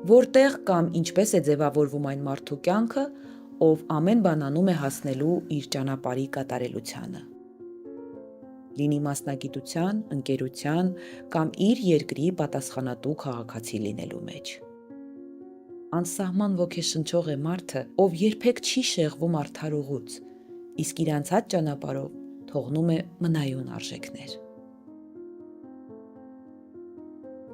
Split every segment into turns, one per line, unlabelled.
Որտեղ կամ ինչպես է ձևավորվում այն մարդու կյանքը, ով ամեն բան անում է հասնելու իր ճանապարհի կատարելությանը։ Լինի մասնագիտության, ընկերության կամ իր երկրի պատասխանատու քաղաքացի լինելու մեջ։ Անսահման ոգեշնչող է մարդը, ով երբեք չի շեղվում արդար ուղուց, իսկ իր անցած ճանապարհով թողնում է մնայուն արժեքներ։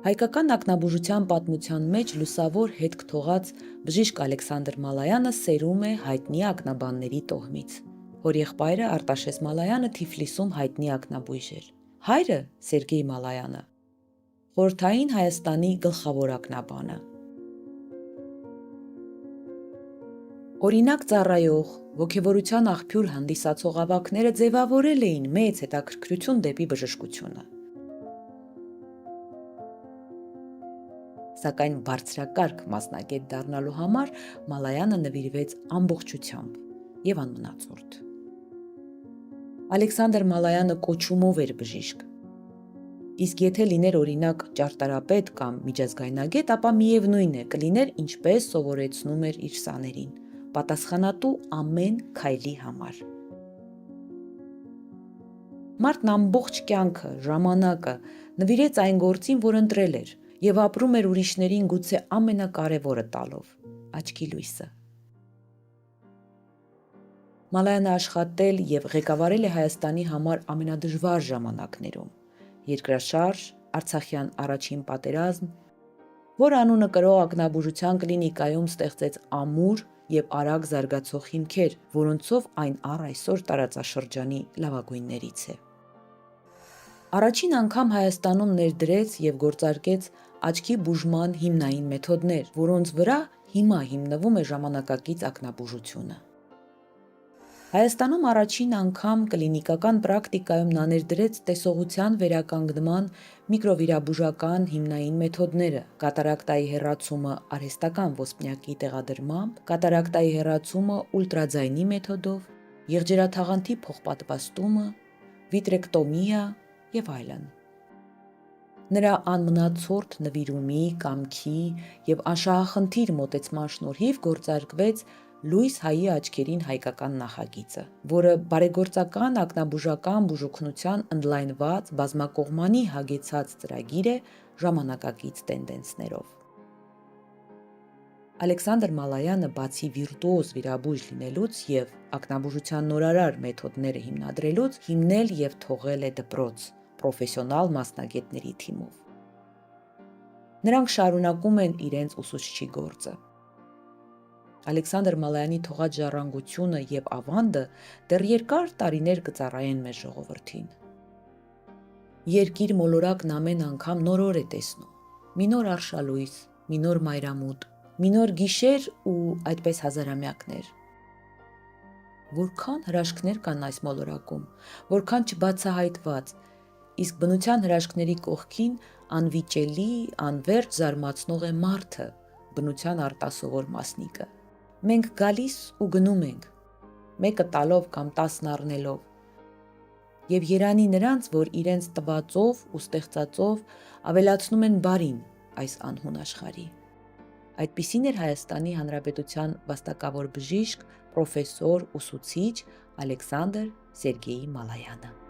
Հայկական ակնաբուժության պատմության մեջ լուսավոր հետք թողած բժիշկ Ալեքսանդր Մալայանը սերում է հայտնի ակնաբանների տոհմից։ Հորեղբայրը Արտաշես Մալայանը Թիֆլիսում հայտնի ակնաբույժ էր։ Հայրը Սերգեյ Մալայանը խորհրդային Հայաստանի գլխավոր ակնաբանը։ Օրինակ ծառայող, ոգևորության աղբյուր հանդիսացող ավագները ձևավորել էին մեծ հետաքրքրություն դեպի բժշկությունը։ Սակայն բարձրակարգ մասնագետ դառնալու համար Մալայանը նվիրվեց ամբողջությամբ եւ անմնացորդ։ Ալեքսանդր Մալայանը կոչումով էր բժիշկ։ Իսկ եթե լիներ օրինակ ճարտարապետ կամ միջազգայնագետ, ապա միևնույն է, կլիներ ինչպես սովորեցնում էր իր սաներին, պատասխանատու ամեն քայլի համար։ Մարդն ամբողջ կյանքը, ժամանակը նվիրեց այն գործին, որ ընտրել էր, եւ ապրում էր ուրիշներին գուցե ամենակարևորը տալով՝ աչքի լույսը։ Մալայանը աշխատել եւ ղեկավարել է Հայաստանի համար ամենադժվար ժամանակներում՝ երկրաշարժ, Արցախյան առաջին պատերազմ, որ անունը կրող ակնաբուժության կլինիկայում ստեղծեց ամուր եւ արագ զարգացող հիմքեր, որոնցով այն առ այսօր տարածաշրջանի լավագույններից է։ Առաջին անգամ Հայաստանում ներդրեց եւ գործարկեց աչքի բուժման հիմնային մեթոդներ, որոնց վրա հիմա հիմնվում է ժամանակակից ակնաբուժությունը։ Հայաստանում առաջին անգամ կլինիկական պրակտիկայում նա ներդրեց տեսողության վերականգնման միկրովիրաբուժական հիմնային մեթոդները՝ կատարակտայի հեռացումը արհեստական ոսպնյակի տեղադրմամբ, կատարակտայի հեռացումը ուլտրաձայնի մեթոդով, եղջերաթաղանթի փոխպատվաստումը, վիտրեկտոմիա եւ այլն։ Նրա անմնացորդ նվիրումի, կամքի եւ անշահախնդիր մոտեցման շնորհիվ գործարկվեց Լույս հայի աչքերին հայկական նախագիծը, որը բարեգործական ակնաբուժական բուժօգնության ընդլայնված բազմակողմանի հագեցած ծրագիր է ժամանակակից տենդենսներով։ Ալեքսանդր Մալայանը բացի վիրտուոզ վիրաբույժ լինելուց եւ ակնաբուժության նորարար մեթոդները հիմնադրելուց, հիմնել եւ թողել է դպրոց պրոֆեսիոնալ մասնագետների թիմով։ Նրանք շարունակում են իրենց ուսուցչի գործը։ Ալեքսանդր Մալայանի թողած ժառանգությունը եւ ավանդը դեռ երկար տարիներ կծառայեն մեր ժողովրդին։ Երկիր մոլորակն ամեն անգամ նոր օր է տեսնում, մի նոր արշալույս, մի նոր մայրամուտ, մի նոր գիշեր ու այդպես հազարամյակներ։ Որքան հրաշքներ կան այս մոլորակում, որքան չբացահայտված, իսկ բնության հրաշքների կողքին անվիճելի, անվերջ զարմացնող է մարդը, բնության արտասովոր մասնիկը։ Մենք գալիս ու գնում ենք, մեկը տալով կամ 10 առնելով, եւ երանի նրանց, որ իրենց տվածով ու ստեղծածով ավելացնում են բարին այս անհուն աշխարհի։ Այդպիսին էր Հայաստանի Հանրապետության վաստակավոր բժիշկ, պրոֆեսոր, ուսուցիչ Ալեքսանդր Սերգեյ Մալայանը։